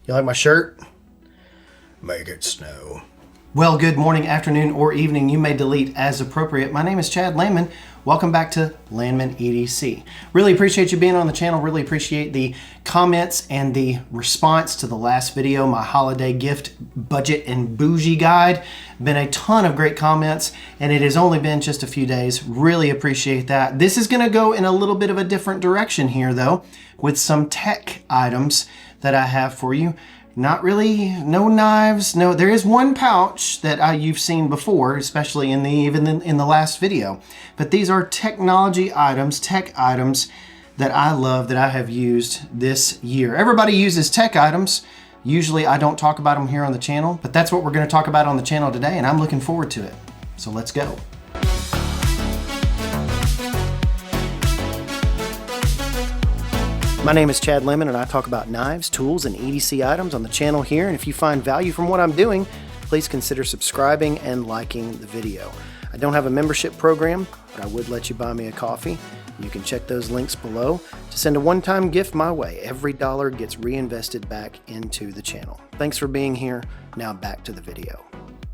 You like my shirt? Make it snow. Well, good morning, afternoon, or evening. You may delete as appropriate. My name is Chad Landman. Welcome back to Landman EDC. Really appreciate you being on the channel. Really appreciate the comments and the response to the last video, my holiday gift budget and bougie guide. Been a ton of great comments, and it has only been just a few days. Really appreciate that. This is going to go in a little bit of a different direction here, though, with some tech items that I have for you. Not really, no knives. No, there is one pouch that you've seen before, especially even in the last video. But these are technology items, tech items that I love, that I have used this year. Everybody uses tech items. Usually I don't talk about them here on the channel, but that's what we're going to talk about on the channel today, and I'm looking forward to it. So let's go. My name is Chad Lemon, and I talk about knives, tools, and EDC items on the channel here. And if you find value from what I'm doing, please consider subscribing and liking the video. I don't have a membership program, but I would let you buy me a coffee. You can check those links below to send a one-time gift my way. Every dollar gets reinvested back into the channel. Thanks for being here. Now back to the video.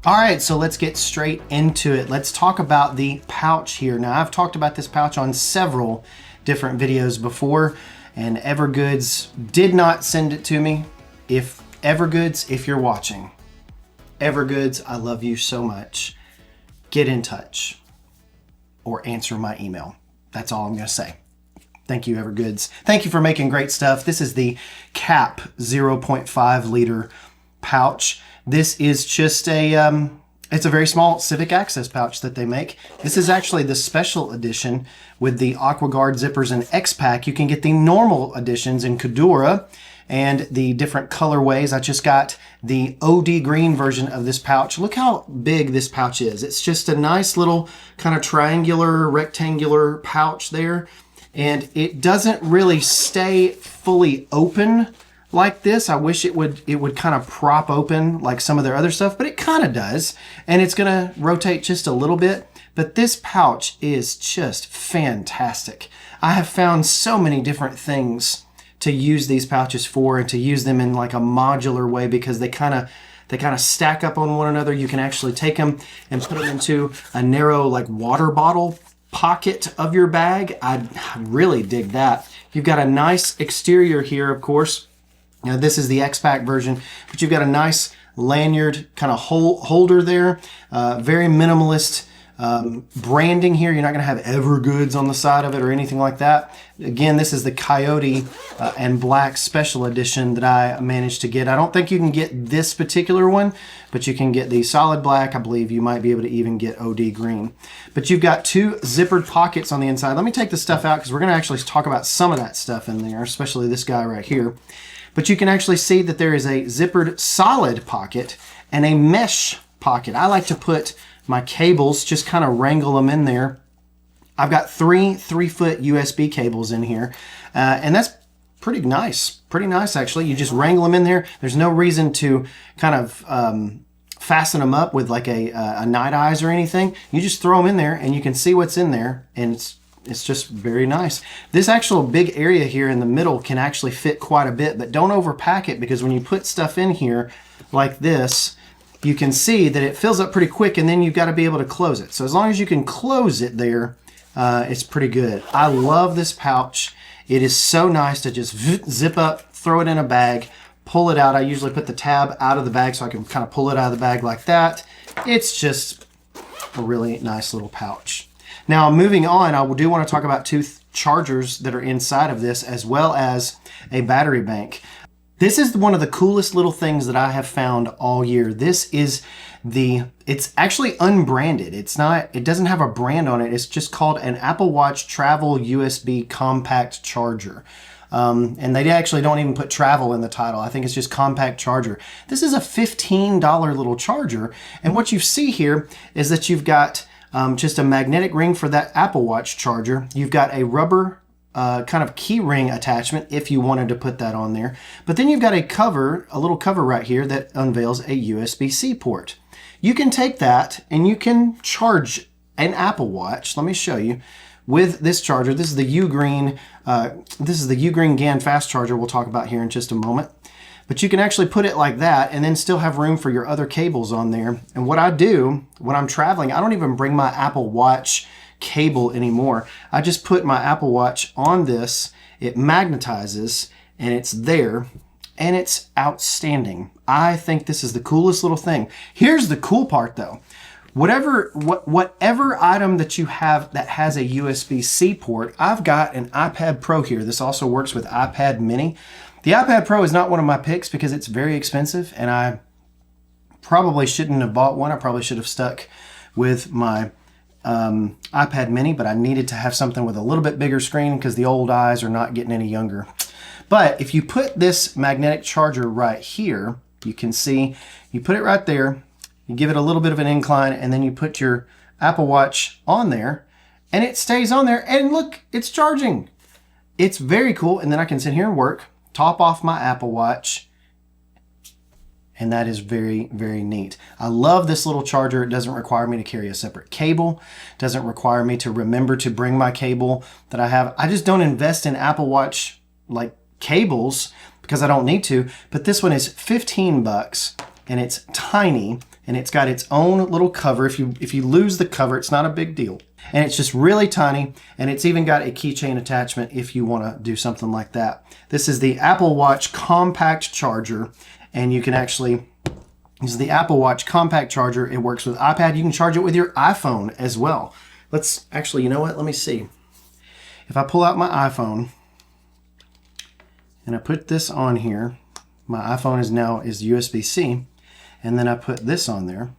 All right, so let's get straight into it. Let's talk about the pouch here. Now, I've talked about this pouch on several different videos before, and Evergoods did not send it to me. Evergoods, if you're watching, Evergoods, I love you so much. Get in touch or answer my email. That's all I'm gonna say. Thank you, Evergoods. Thank you for making great stuff. This is the Cap 0.5 liter pouch. This is just it's a very small civic access pouch that they make. This is actually the special edition with the AquaGuard zippers and X-Pack. You can get the normal editions in Cadura and the different colorways. I just got the OD green version of this pouch. Look how big this pouch is. It's just a nice little kind of triangular, rectangular pouch there. And it doesn't really stay fully open like this. I wish it would kind of prop open like some of their other stuff, but it kind of does. And it's gonna rotate just a little bit, but this pouch is just fantastic. I have found so many different things to use these pouches for, and to use them in like a modular way, because they kind of stack up on one another. You can actually take them and put them into a narrow like water bottle pocket of your bag. I really dig that. You've got a nice exterior here, of course. Now, this is the X-Pack version, but you've got a nice lanyard kind of holder there. Very minimalist branding here. You're not going to have Evergoods on the side of it or anything like that. Again, this is the Coyote and Black Special Edition that I managed to get. I don't think you can get this particular one, but you can get the solid black. I believe you might be able to even get OD green. But you've got two zippered pockets on the inside. Let me take the stuff out, because we're going to actually talk about some of that stuff in there, especially this guy right here. But you can actually see that there is a zippered solid pocket and a mesh pocket. I like to put my cables, just kind of wrangle them in there. I've got three 3-foot USB cables in here, and that's pretty nice actually. You just wrangle them in there. There's no reason to kind of fasten them up with like a night eyes or anything. You just throw them in there and you can see what's in there, and it's just very nice. This actual big area here in the middle can actually fit quite a bit, but don't overpack it, because when you put stuff in here like this, you can see that it fills up pretty quick, and then you've got to be able to close it. So as long as you can close it there, it's pretty good. I love this pouch. It is so nice to just zip up, throw it in a bag, pull it out. I usually put the tab out of the bag so I can kind of pull it out of the bag like that. It's just a really nice little pouch. Now, moving on, I do want to talk about two chargers that are inside of this, as well as a battery bank. This is one of the coolest little things that I have found all year. This is it's actually unbranded. It doesn't have a brand on it. It's just called an Apple Watch Travel USB Compact Charger. And they actually don't even put travel in the title. I think it's just compact charger. This is a $15 little charger. And what you see here is that you've got just a magnetic ring for that Apple Watch charger. You've got a rubber kind of key ring attachment if you wanted to put that on there. But then you've got a little cover right here that unveils a USB-C port. You can take that and you can charge an Apple Watch. Let me show you. With this charger, this is the Ugreen GaN fast charger we'll talk about here in just a moment. But you can actually put it like that and then still have room for your other cables on there. And what I do when I'm traveling, I don't even bring my Apple Watch cable anymore. I just put my Apple Watch on this, it magnetizes, and it's there, and it's outstanding. I think this is the coolest little thing. Here's the cool part though. Whatever item that you have that has a USB-C port, I've got an iPad Pro here. This also works with iPad Mini. The iPad Pro is not one of my picks because it's very expensive, and I probably shouldn't have bought one. I probably should have stuck with my iPad Mini, but I needed to have something with a little bit bigger screen because the old eyes are not getting any younger. But if you put this magnetic charger right here, you can see, you put it right there, you give it a little bit of an incline, and then you put your Apple Watch on there, and it stays on there, and look, it's charging. It's very cool, and then I can sit here and work, top off my Apple Watch, and that is very, very neat. I love this little charger. It doesn't require me to carry a separate cable. It doesn't require me to remember to bring my cable that I have. I just don't invest in Apple Watch like cables because I don't need to, but this one is 15 bucks and it's tiny and it's got its own little cover. If you lose the cover, it's not a big deal. And it's just really tiny, and it's even got a keychain attachment if you want to do something like that. This is the Apple Watch compact charger, and you can actually use the Apple Watch compact charger. It works with iPad. You can charge it with your iPhone as well. Let's actually, you know what? Let me see. If I pull out my iPhone and I put this on here, my iPhone is USB-C, and then I put this on there.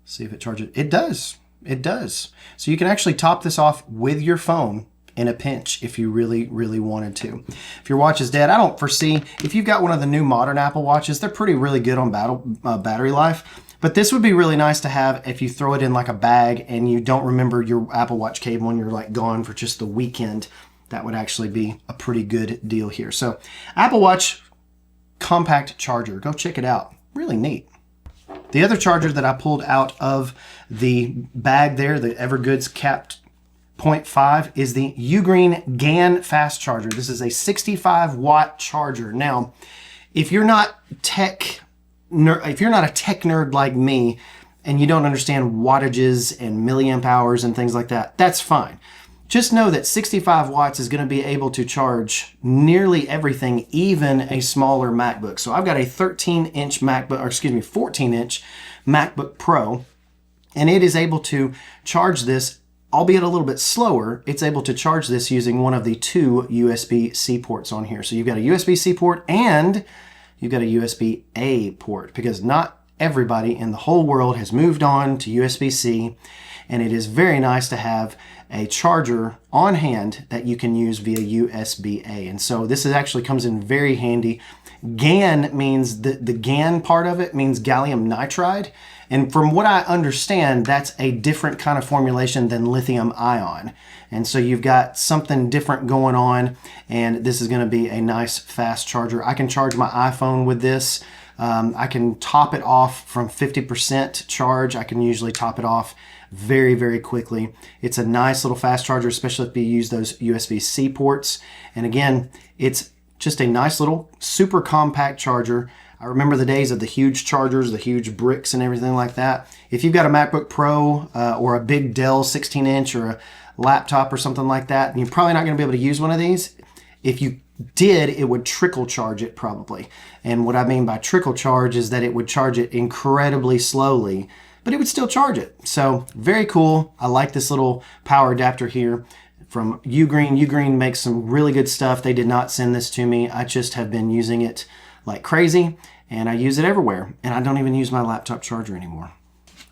See if it charges. It does. It does. So you can actually top this off with your phone in a pinch if you really, really wanted to. If your watch is dead, I don't foresee, if you've got one of the new modern Apple Watches, they're pretty really good on battery life. But this would be really nice to have if you throw it in like a bag and you don't remember your Apple Watch cable and you're like gone for just the weekend. That would actually be a pretty good deal here. So Apple Watch compact charger, go check it out. Really neat. The other charger that I pulled out of the bag there, the Evergoods capped 0.5, is the Ugreen GAN fast charger. This is a 65 watt charger. Now, if you're not a tech nerd like me and you don't understand wattages and milliamp hours and things like that, that's fine. Just know that 65 watts is going to be able to charge nearly everything, even a smaller MacBook. So I've got a 13-inch MacBook, or excuse me, 14-inch MacBook Pro, and it is able to charge this, albeit a little bit slower. It's able to charge this using one of the two USB-C ports on here. So you've got a USB-C port and you've got a USB-A port, because not everybody in the whole world has moved on to USB-C, and it is very nice to have a charger on hand that you can use via USB-A. And so this actually comes in very handy. GAN means, the GAN part of it means gallium nitride. And from what I understand, that's a different kind of formulation than lithium ion. And so you've got something different going on, and this is going to be a nice fast charger. I can charge my iPhone with this. I can top it off from 50% charge. I can usually top it off very, very quickly. It's a nice little fast charger, especially if you use those USB-C ports. And again, it's just a nice little super compact charger. I remember the days of the huge chargers, the huge bricks and everything like that. If you've got a MacBook Pro or a big Dell 16-inch or a laptop or something like that, you're probably not going to be able to use one of these. If you did, it would trickle charge it probably. And what I mean by trickle charge is that it would charge it incredibly slowly, but it would still charge it. So very cool. I like this little power adapter here from Ugreen. Ugreen makes some really good stuff. They did not send this to me. I just have been using it like crazy, and I use it everywhere, and I don't even use my laptop charger anymore.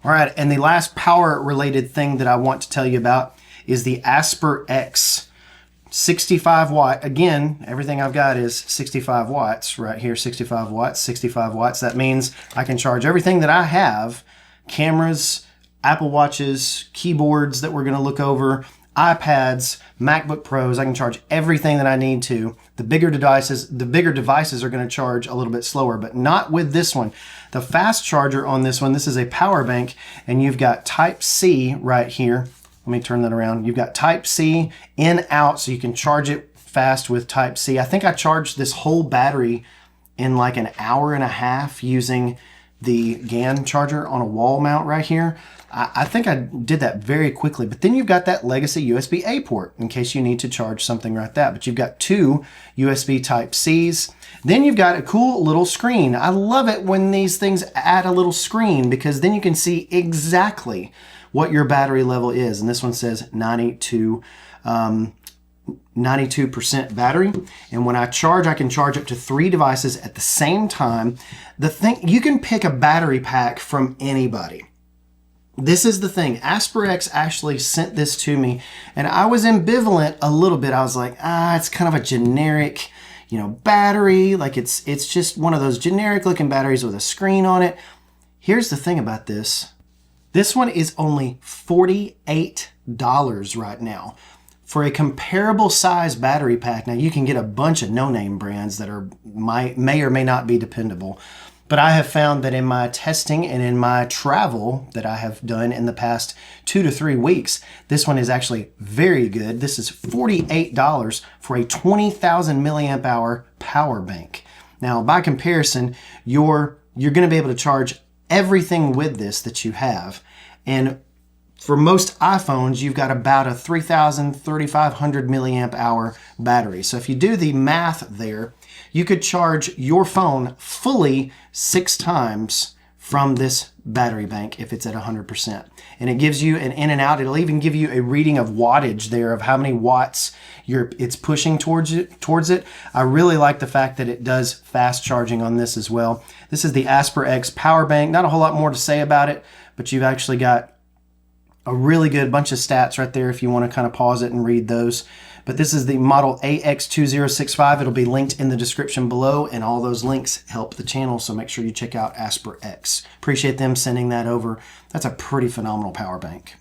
All right, and the last power related thing that I want to tell you about is the Asperx 65 watt. Again, everything I've got is 65 watts right here, 65 watts, 65 watts. That means I can charge everything that I have, cameras, Apple Watches, keyboards that we're gonna look over, iPads, MacBook Pros. I can charge everything that I need to. The bigger devices are going to charge a little bit slower, but not with this one. The fast charger on this one, this is a power bank, and you've got Type-C right here. Let me turn that around. You've got Type-C in, out, so you can charge it fast with Type-C. I think I charged this whole battery in like an hour and a half using the GAN charger on a wall mount right here. I think I did that very quickly. But then you've got that legacy USB-A port in case you need to charge something like that. But you've got two USB Type-Cs. Then you've got a cool little screen. I love it when these things add a little screen because then you can see exactly what your battery level is. And this one says 92% battery. And when I charge, I can charge up to 3 devices at the same time. The thing, you can pick a battery pack from anybody. This is the thing. Asperx actually sent this to me and I was ambivalent a little bit. I was like, it's kind of a generic, you know, battery. Like it's just one of those generic looking batteries with a screen on it. Here's the thing about this. This one is only $48 right now. For a comparable size battery pack, now you can get a bunch of no-name brands that are may or may not be dependable. But I have found that in my testing and in my travel that I have done in the past 2 to 3 weeks, this one is actually very good. This is $48 for a 20,000 milliamp hour power bank. Now, by comparison, you're going to be able to charge everything with this that you have. And for most iPhones, you've got about a 3,500 milliamp hour battery. So if you do the math there, you could charge your phone fully 6 times from this battery bank if it's at 100%. And it gives you an in and out. It'll even give you a reading of wattage there of how many watts it's pushing towards it. I really like the fact that it does fast charging on this as well. This is the Asperx power bank. Not a whole lot more to say about it, but you've actually got a really good bunch of stats right there if you want to kind of pause it and read those. But this is the model AX2065. It'll be linked in the description below, and all those links help the channel, so make sure you check out Asperx. Appreciate them sending that over. That's a pretty phenomenal power bank.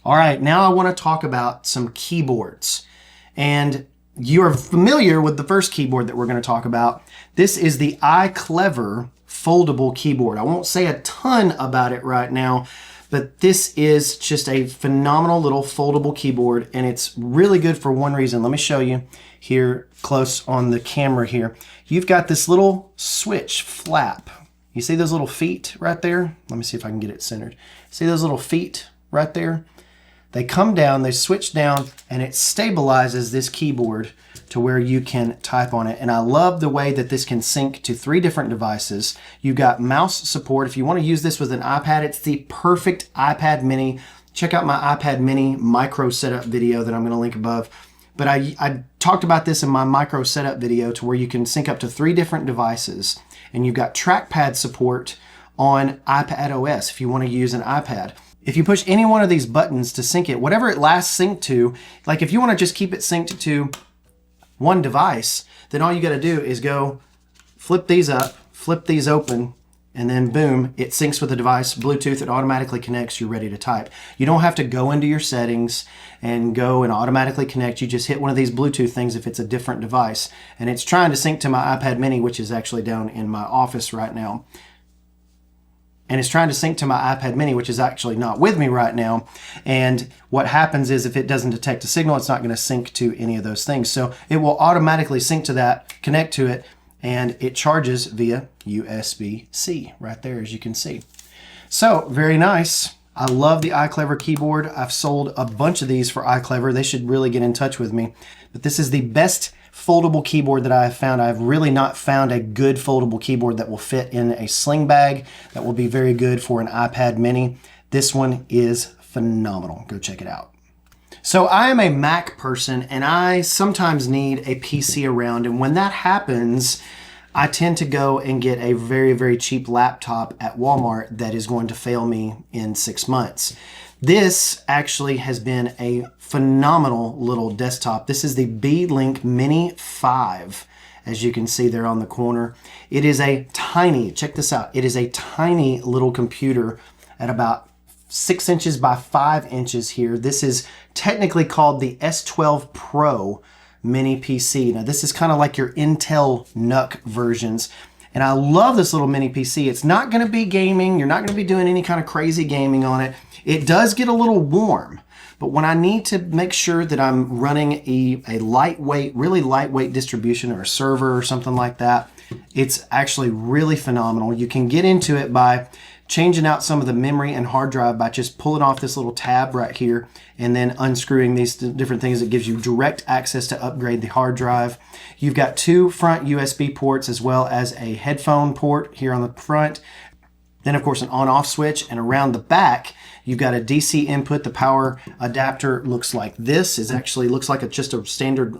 All right, now I want to talk about some keyboards. And you're familiar with the first keyboard that we're going to talk about. This is the Iclever foldable keyboard. I won't say a ton about it right now, but this is just a phenomenal little foldable keyboard, and it's really good for one reason. Let me show you here close on the camera here. You've got this little switch flap. You see those little feet right there? Let me see if I can get it centered. See those little feet right there? They come down, they switch down, and it stabilizes this keyboard to where you can type on it. And I love the way that this can sync to 3 different devices. You've got mouse support. If you want to use this with an iPad, it's the perfect iPad mini. Check out my iPad mini micro setup video that I'm going to link above. But I talked about this in my micro setup video to where you can sync up to 3 different devices. And you've got trackpad support on iPad OS if you want to use an iPad. If you push any one of these buttons to sync it, whatever it last synced to, like if you want to just keep it synced to one device, then all you got to do is go flip these up, flip these open, and then boom, it syncs with the device, Bluetooth, it automatically connects, you're ready to type. You don't have to go into your settings and go and automatically connect. You just hit one of these Bluetooth things if it's a different device. And it's trying to sync to my iPad mini, which is actually down in my office right now. And it's trying to sync to my iPad mini, which is actually not with me right now. And what happens is if it doesn't detect a signal, it's not going to sync to any of those things. So it will automatically sync to that, connect to it, and it charges via USB-C right there, as you can see. So very nice. I love the Iclever keyboard. I've sold a bunch of these for Iclever. They should really get in touch with me. But this is the best foldable keyboard that I have found. I've really not found a good foldable keyboard that will fit in a sling bag, that will be very good for an iPad mini. This one is phenomenal. Go check it out. So I am a Mac person, and I sometimes need a PC around, and when that happens, I tend to go and get a very, very cheap laptop at Walmart that is going to fail me in 6 months. This actually has been a phenomenal little desktop. This is the Beelink Mini 5, as you can see there on the corner. It is a tiny, check this out, it is a tiny little computer at about 6 inches by 5 inches here. This is technically called the S12 Pro Mini PC. Now this is kind of like your Intel NUC versions. And I love this little mini PC. It's not going to be gaming. You're not going to be doing any kind of crazy gaming on it. It does get a little warm. But when I need to make sure that I'm running a lightweight, really lightweight distribution or a server or something like that, it's actually really phenomenal. You can get into it by changing out some of the memory and hard drive by just pulling off this little tab right here and then unscrewing these different things. It gives you direct access to upgrade the hard drive. You've got 2 front USB ports as well as a headphone port here on the front. Then of course an on-off switch, and around the back you've got a DC input. The power adapter looks like this. It actually looks like just a standard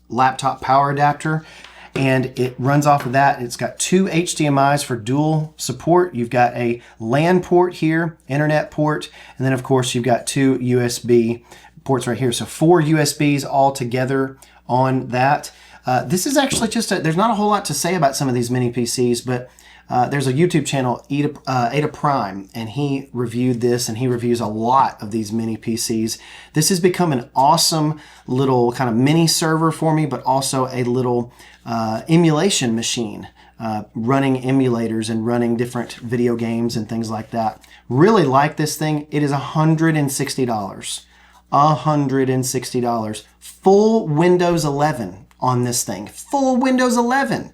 laptop power adapter. And it runs off of that. It's got 2 HDMIs for dual support. You've got a LAN port here, internet port, and then of course you've got 2 USB ports right here. So 4 USBs all together on that. This is actually just there's not a whole lot to say about some of these mini PCs, but there's a YouTube channel, Ada Prime, and he reviewed this, and he reviews a lot of these mini PCs. This has become an awesome little kind of mini server for me, but also a little emulation machine, running emulators and running different video games and things like that. Really like this thing. It is $160. $160. Full Windows 11 on this thing. Full Windows 11.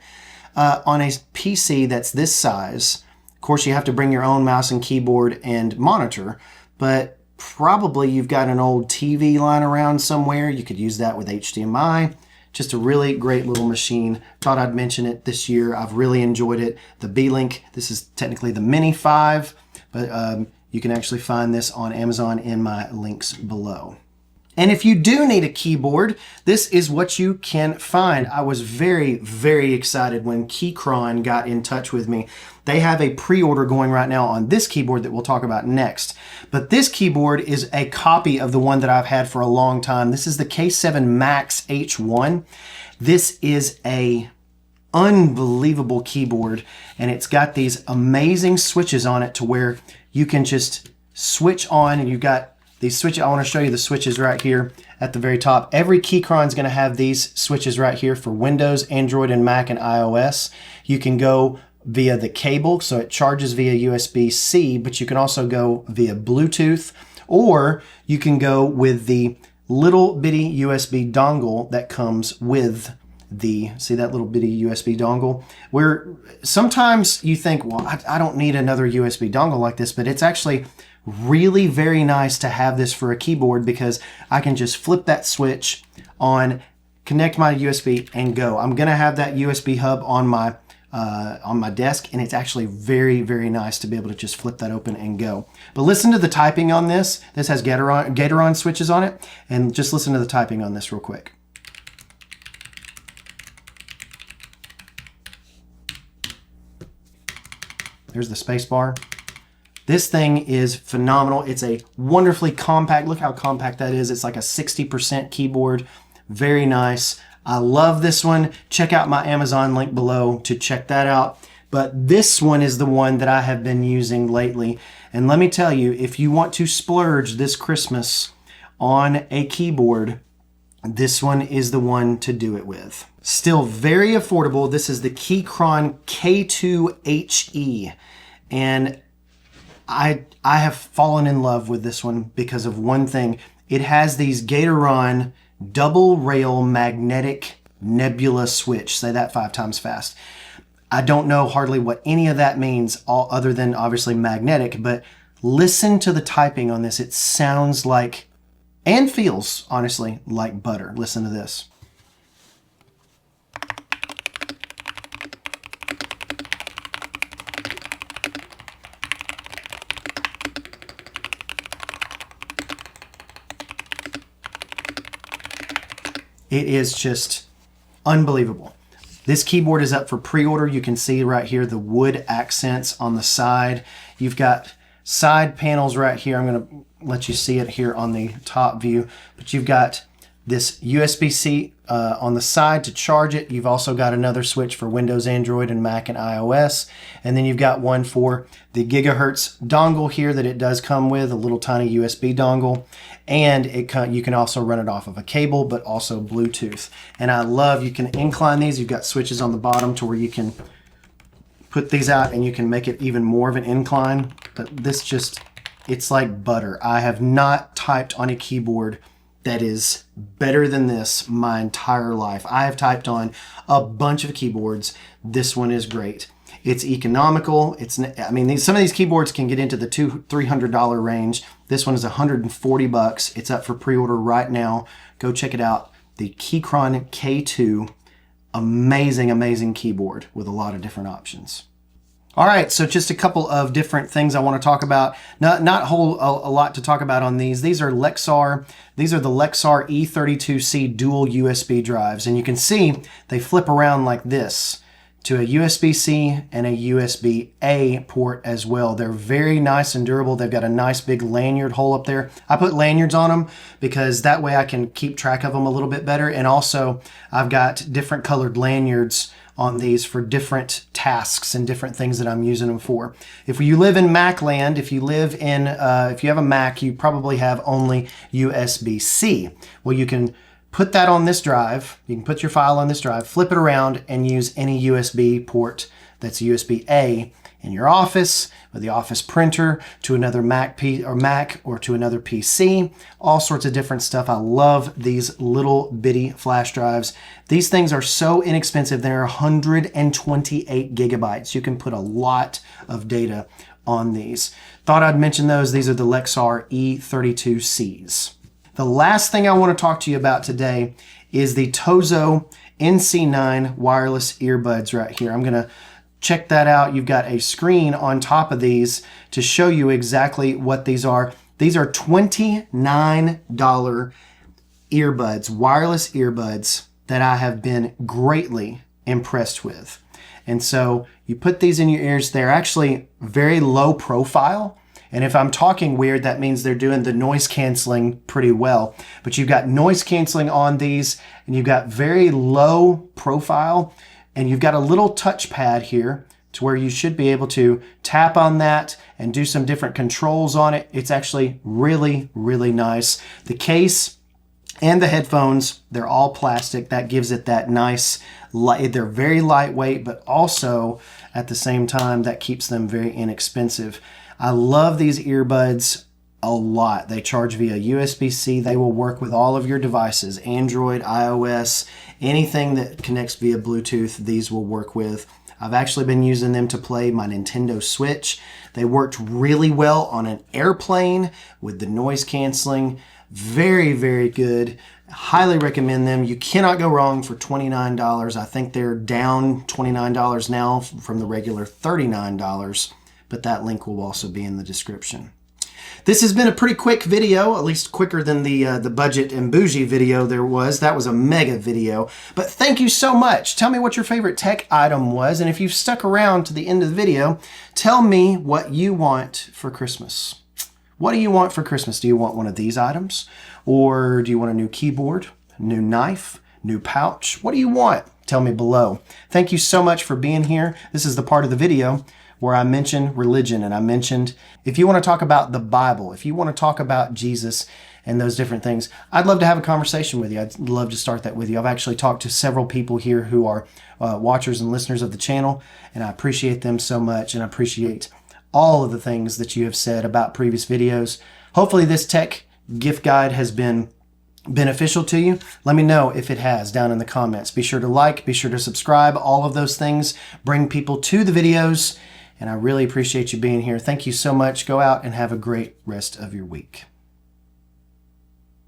On a PC that's this size. Of course, you have to bring your own mouse and keyboard and monitor, but probably you've got an old TV lying around somewhere. You could use that with HDMI. Just a really great little machine. Thought I'd mention it this year. I've really enjoyed it. The Beelink, this is technically the Mini 5, but you can actually find this on Amazon in my links below. And if you do need a keyboard, this is what you can find. I was very, very excited when Keychron got in touch with me. They have a pre-order going right now on this keyboard that we'll talk about next. But this keyboard is a copy of the one that I've had for a long time. This is the K7 Max H1. This is a unbelievable keyboard, and it's got these amazing switches on it to where you can just switch on, and you've got these switches. I want to show you the switches right here at the very top. Every Keychron is going to have these switches right here for Windows, Android, and Mac, and iOS. You can go via the cable, so it charges via USB-C, but you can also go via Bluetooth, or you can go with the little bitty USB dongle that comes with the, see that little bitty USB dongle? Where sometimes you think, well, I don't need another USB dongle like this, but it's actually really very nice to have this for a keyboard, because I can just flip that switch on, connect my USB, and go. I'm gonna have that USB hub on my desk, and it's actually very, very nice to be able to just flip that open and go. But listen to the typing on this. This has Gateron switches on it, and just listen to the typing on this real quick. There's the space bar. This thing is phenomenal. It's a wonderfully compact, look how compact that is. It's like a 60% keyboard. Very nice. I love this one. Check out my Amazon link below to check that out. But this one is the one that I have been using lately. And let me tell you, if you want to splurge this Christmas on a keyboard, this one is the one to do it with. Still very affordable. This is the Keychron K2HE. And I have fallen in love with this one because of one thing. It has these Gateron double rail magnetic nebula switch. Say that 5 times fast. I don't know hardly what any of that means, all other than obviously magnetic, but listen to the typing on this. It sounds like, and feels honestly like butter. Listen to this. It is just unbelievable. This keyboard is up for pre-order. You can see right here the wood accents on the side. You've got side panels right here. I'm going to let you see it here on the top view. But you've got this USB-C on the side to charge it. You've also got another switch for Windows, Android, and Mac and iOS. And then you've got one for the gigahertz dongle here that it does come with, a little tiny USB dongle. And you can also run it off of a cable, but also Bluetooth. And I love, you can incline these. You've got switches on the bottom to where you can put these out and you can make it even more of an incline. But this just It's like butter. I have not typed on a keyboard that is better than this my entire life. I have typed on a bunch of keyboards. This one is great. It's economical. I mean, some of these keyboards can get into the $200-300 range. This one is $140. It's up for pre-order right now. Go check it out. The Keychron K2. Amazing, amazing keyboard with a lot of different options. All right, so just a couple of different things I want to talk about. Not a lot to talk about on these. These are Lexar. These are the Lexar E32C dual USB drives. And you can see they flip around like this to a USB-C and a USB-A port as well. They're very nice and durable. They've got a nice big lanyard hole up there. I put lanyards on them because that way I can keep track of them a little bit better. And also I've got different colored lanyards on these for different tasks and different things that I'm using them for. If you live in Mac land, if you have a Mac, you probably have only USB-C. Well, you can put that on this drive. You can put your file on this drive, flip it around, and use any USB port that's USB-A in your office, with the office printer, to another Mac or to another PC, all sorts of different stuff. I love these little bitty flash drives. These things are so inexpensive. They're 128 gigabytes. You can put a lot of data on these. Thought I'd mention those. These are the Lexar E32Cs. The last thing I want to talk to you about today is the Tozo NC9 wireless earbuds right here. I'm going to check that out. You've got a screen on top of these to show you exactly what these are. These are $29 earbuds, wireless earbuds that I have been greatly impressed with. And so you put these in your ears. They're actually very low profile. And if I'm talking weird, that means they're doing the noise canceling pretty well. But you've got noise canceling on these, and you've got very low profile, and you've got a little touchpad here to where you should be able to tap on that and do some different controls on it. It's actually really, really nice. The case and the headphones, they're all plastic. That gives it that nice light. They're very lightweight, but also at the same time, that keeps them very inexpensive. I love these earbuds a lot. They charge via USB-C. They will work with all of your devices, Android, iOS, anything that connects via Bluetooth, these will work with. I've actually been using them to play my Nintendo Switch. They worked really well on an airplane with the noise canceling. Very, very good. Highly recommend them. You cannot go wrong for $29. I think they're down $29 now from the regular $39. But that link will also be in the description. This has been a pretty quick video, at least quicker than the budget and bougie video there was. That was a mega video. But thank you so much. Tell me what your favorite tech item was, and if you've stuck around to the end of the video, tell me what you want for Christmas. What do you want for Christmas? Do you want one of these items? Or do you want a new keyboard, a new knife, new pouch? What do you want? Tell me below. Thank you so much for being here. This is the part of the video where I mentioned religion, and I mentioned if you want to talk about the Bible, if you want to talk about Jesus and those different things, I'd love to have a conversation with you. I'd love to start that with you. I've actually talked to several people here who are watchers and listeners of the channel, and I appreciate them so much, and I appreciate all of the things that you have said about previous videos. Hopefully this tech gift guide has been beneficial to you. Let me know if it has down in the comments. Be sure to like, be sure to subscribe. All of those things bring people to the videos. And I really appreciate you being here. Thank you so much. Go out and have a great rest of your week.